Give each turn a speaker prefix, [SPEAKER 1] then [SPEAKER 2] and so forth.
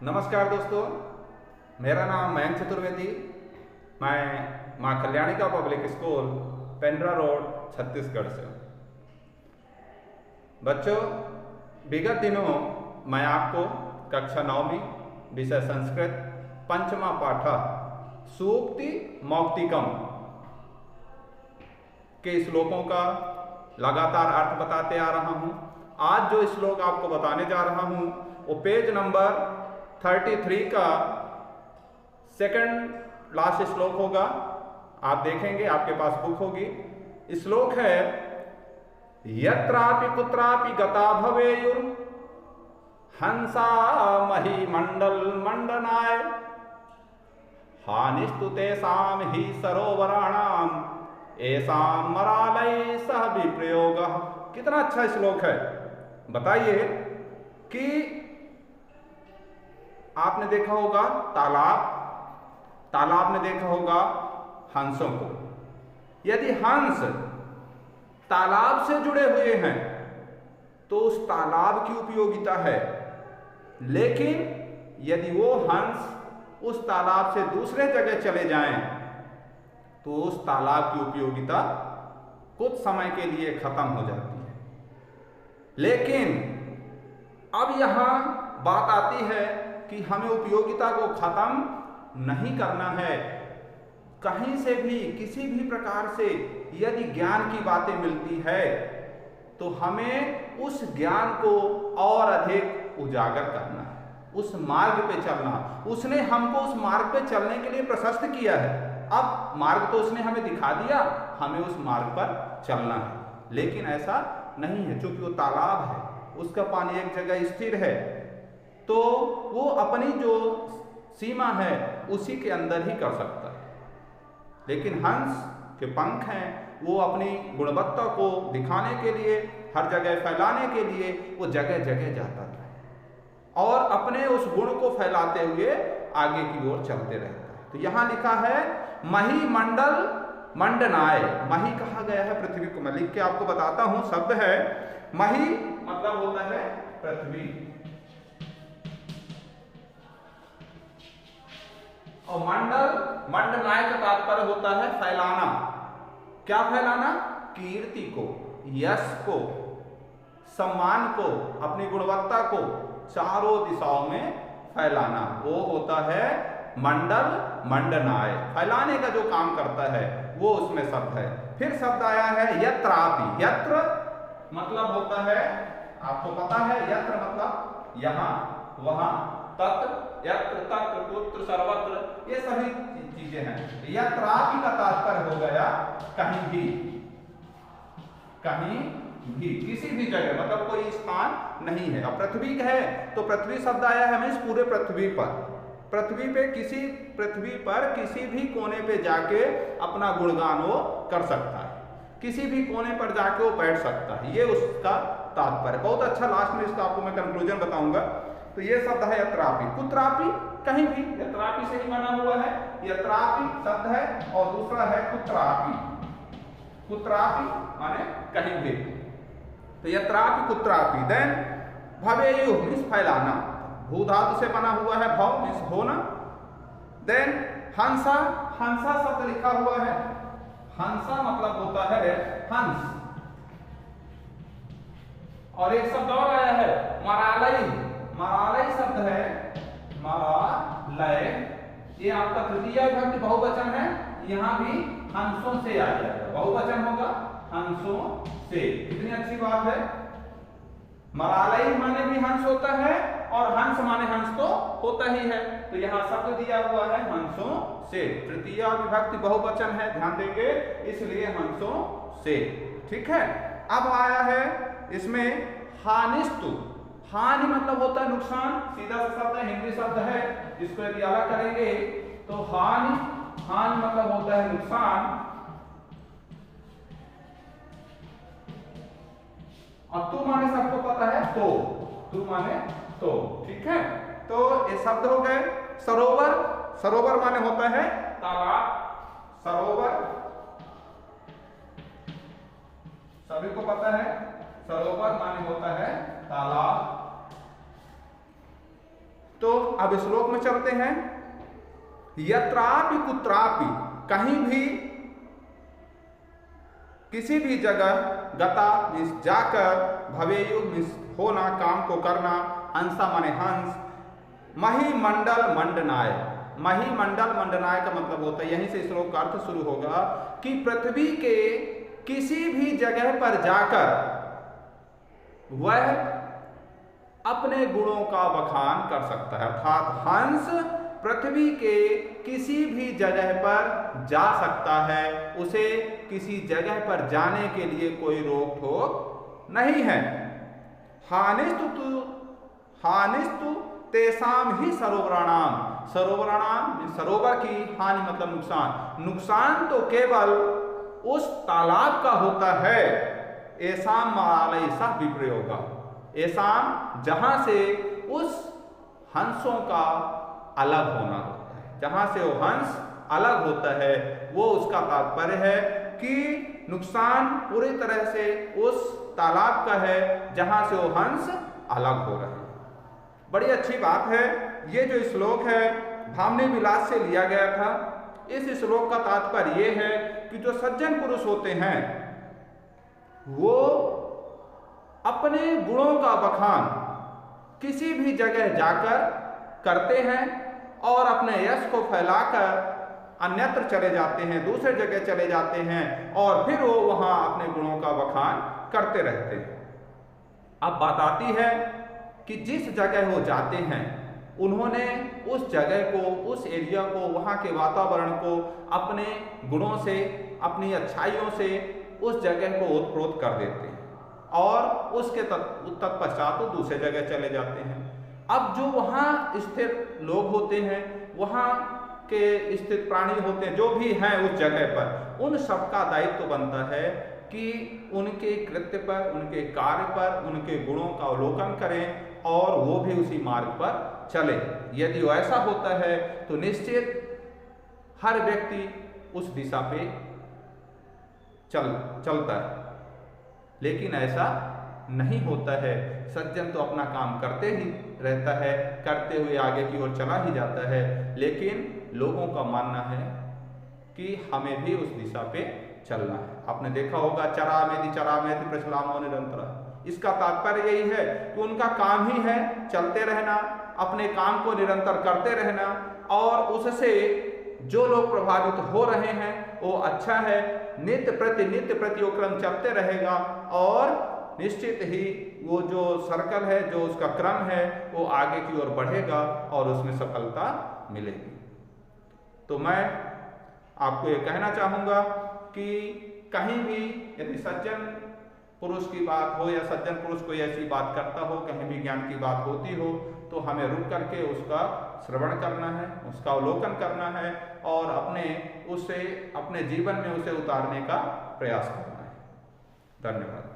[SPEAKER 1] नमस्कार दोस्तों, मेरा नाम मयंक चतुर्वेदी। मैं Maa Kalyanika public school, Pendra road, Chhattisgarh से। बच्चों, विगत दिनों मैं आपको कक्षा 9वीं विषय संस्कृत पंचमा पाठ सूक्ति मौक्तिकम के श्लोकों का लगातार अर्थ बताते आ रहा हूँ। आज जो श्लोक आपको बताने जा रहा हूँ वो पेज नंबर 33 का सेकंड लास्ट श्लोक होगा। आप देखेंगे, आपके पास बुक होगी। श्लोक है, यत्रापि कुत्रापि गता भवेयुर हंसा मही मंडल मंडनाय हानिस्तु तेषां हि सरोवराणाम एषां मरालय सह विप्रयोगः। कितना अच्छा श्लोक है। बताइए कि आपने देखा होगा तालाब में देखा होगा हंसों को। यदि हंस तालाब से जुड़े हुए हैं तो उस तालाब की उपयोगिता है, लेकिन यदि वो हंस उस तालाब से दूसरे जगह चले जाएं तो उस तालाब की उपयोगिता कुछ समय के लिए खत्म हो जाती है। लेकिन अब यहां बात आती है कि हमें उपयोगिता को खत्म नहीं करना है। कहीं से भी किसी भी प्रकार से यदि ज्ञान की बातें मिलती है तो हमें उस ज्ञान को और अधिक उजागर करना है, उस मार्ग पे चलना। उसने हमको उस मार्ग पे चलने के लिए प्रशस्त किया है। अब मार्ग तो उसने हमें दिखा दिया, हमें उस मार्ग पर चलना है। लेकिन ऐसा नहीं है, चूंकि वो तालाब है, उसका पानी एक जगह स्थिर है, तो वो अपनी जो सीमा है उसी के अंदर ही कर सकता है। लेकिन हंस के पंख हैं, वो अपनी गुणवत्ता को दिखाने के लिए, हर जगह फैलाने के लिए वो जगह जगह जाता था और अपने उस गुण को फैलाते हुए आगे की ओर चलते रहता है। तो यहाँ लिखा है मही मंडल मंडनाय। मही कहा गया है पृथ्वी को। मैं लिख के आपको बताता हूं। शब्द है मही, मतलब होता है पृथ्वी, और मंडल, मंडनाय का तात्पर्य होता है फैलाना। क्या फैलाना? कीर्ति को, यश को, सम्मान को, अपनी गुणवत्ता को चारों दिशाओं में फैलाना, वो होता है मंडल मंडनाय। फैलाने का जो काम करता है वो उसमें शब्द है। फिर शब्द आया है यत्रापि। यत्र मतलब होता है, आपको पता है, यत्र मतलब यहां वहां, तत्र यत्र तत्र कुत्र सर्वत्र, ये सभी चीजें हैं। यत्रापि का तात्पर्य हो गया कहीं भी, कहीं भी, किसी भी जगह, मतलब कोई स्थान नहीं है। अब पृथ्वी है तो पृथ्वी शब्द आया है हमें इस पूरे पृथ्वी पर। पृथ्वी पे पृथ्वी पर किसी भी कोने पे जाके अपना गुणगान वो कर सकता है, किसी भी कोने पर जाके वो बैठ सकता है, ये उसका तात्पर्य। बहुत अच्छा, लास्ट में इसका आपको मैं कंक्लूजन बताऊंगा। तो ये शब्द है यत्रापि। कुत्रापि कहीं भी, यत्रापि से ही बना हुआ है। यत्रापि शब्द है और दूसरा है कुत्रापि। कुत्रापि माने कहीं भी। तो यत्रापि कुत्रापि। देन भवेयु मीन्स फैलाना, भू धातु से बना हुआ है। भव मीन्स होना। देन हंसा, हंसा शब्द लिखा हुआ है। हंसा मतलब होता है हंस। और एक शब्द और आया है मरालय। मरालय शब्द है, मरालय, ये आपका तृतीय विभक्ति बहुवचन है। यहां भी हंसों से आ जाएगा, बहुवचन होगा हंसों से। कितनी अच्छी बात है। मरालय माने भी हंस होता है और हंस माने हंस तो होता ही है। तो यहां शब्द दिया हुआ है हंसों से। तृतीय विभक्ति बहुवचन है, ध्यान देंगे, इसलिए हंसों से। ठीक है। अब आया है इसमें हानिस्तु। हानि मतलब होता है नुकसान, सीधा सा शब्द है, हिंदी शब्द है। इसको यदि अलग करेंगे तो हानि, हानि मतलब होता है नुकसान, और तू माने सबको पता है तो, तू माने तो। ठीक है। तो ये शब्द हो गए। सरोवर, सरोवर माने होता है तालाब। सरोवर सभी को पता है, सरोवर माने होता है तालाब। तो अब श्लोक में चलते हैं। यत्रापि कुत्रापि, कहीं भी, किसी भी जगह, गता मीन्स जाकर, भवेयु मीन्स होना, काम को करना, हंसा माने हंस, महिमंडल मंडनाय। महिमंडल मंडनाय का मतलब होता है, यहीं से श्लोक का अर्थ शुरू होगा कि पृथ्वी के किसी भी जगह पर जाकर वह अपने गुणों का बखान कर सकता है। अर्थात हंस पृथ्वी के किसी भी जगह पर जा सकता है, उसे किसी जगह पर जाने के लिए कोई रोक टोक नहीं है। हानिस्तु तेसाम ही सरोवराणाम। सरोवराणाम सरोवर की हानि मतलब नुकसान, नुकसान तो केवल उस तालाब का होता है। ऐसाम मालय सा विप्रयोगा, ऐसाम जहां से उस हंसों का अलग होना होता है, जहां से वो हंस अलग होता है, वो उसका तात्पर्य है कि नुकसान पूरी तरह से उस तालाब का है जहां से वो हंस अलग हो रहे हैं। बड़ी अच्छी बात है। ये जो श्लोक है भामनी विलास से लिया गया था। इस श्लोक का तात्पर्य ये है कि जो सज्जन पुरुष होते हैं वो अपने गुणों का बखान किसी भी जगह जाकर करते हैं और अपने यश को फैलाकर अन्यत्र चले जाते हैं, दूसरे जगह चले जाते हैं और फिर वो वहां अपने गुणों का बखान करते रहते हैं। अब बात आती है कि जिस जगह वो जाते हैं उन्होंने उस जगह को, उस एरिया को, वहाँ के वातावरण को अपने गुणों से, अपनी अच्छाइयों से उस जगह को ओतप्रोत कर देते हैं और उसके तत्पश्चात वो दूसरे जगह चले जाते हैं। अब जो वहाँ स्थित लोग होते हैं, वहाँ के स्थित प्राणी होते हैं, जो भी हैं उस जगह पर, उन सबका दायित्व बनता है कि उनके कृत्य पर, उनके कार्य पर, उनके गुणों का अवलोकन करें और वो भी उसी मार्ग पर चले। यदि ऐसा होता है तो निश्चित हर व्यक्ति उस दिशा पे चलता है, लेकिन ऐसा नहीं होता है। सज्जन तो अपना काम करते ही रहता है, करते हुए आगे की ओर चला ही जाता है, लेकिन लोगों का मानना है कि हमें भी उस दिशा पे चलना है। आपने देखा होगा चरामेति प्रचलामो निरंतर, इसका तात्पर्य यही है कि उनका काम ही है चलते रहना, अपने काम को निरंतर करते रहना और उससे जो लोग प्रभावित हो रहे हैं वो अच्छा है। नित्य प्रति वो क्रम चलते रहेगा और निश्चित ही वो जो सर्कल है, जो उसका क्रम है, वो आगे की ओर बढ़ेगा और उसमें सफलता मिलेगी। तो मैं आपको ये कहना चाहूँगा कि कहीं भी यदि सज्जन पुरुष की बात हो या सज्जन पुरुष कोई ऐसी बात करता हो, कहीं भी ज्ञान की बात होती हो, तो हमें रुक करके उसका श्रवण करना है, उसका अवलोकन करना है और अपने जीवन में उसे उतारने का प्रयास करना है। धन्यवाद।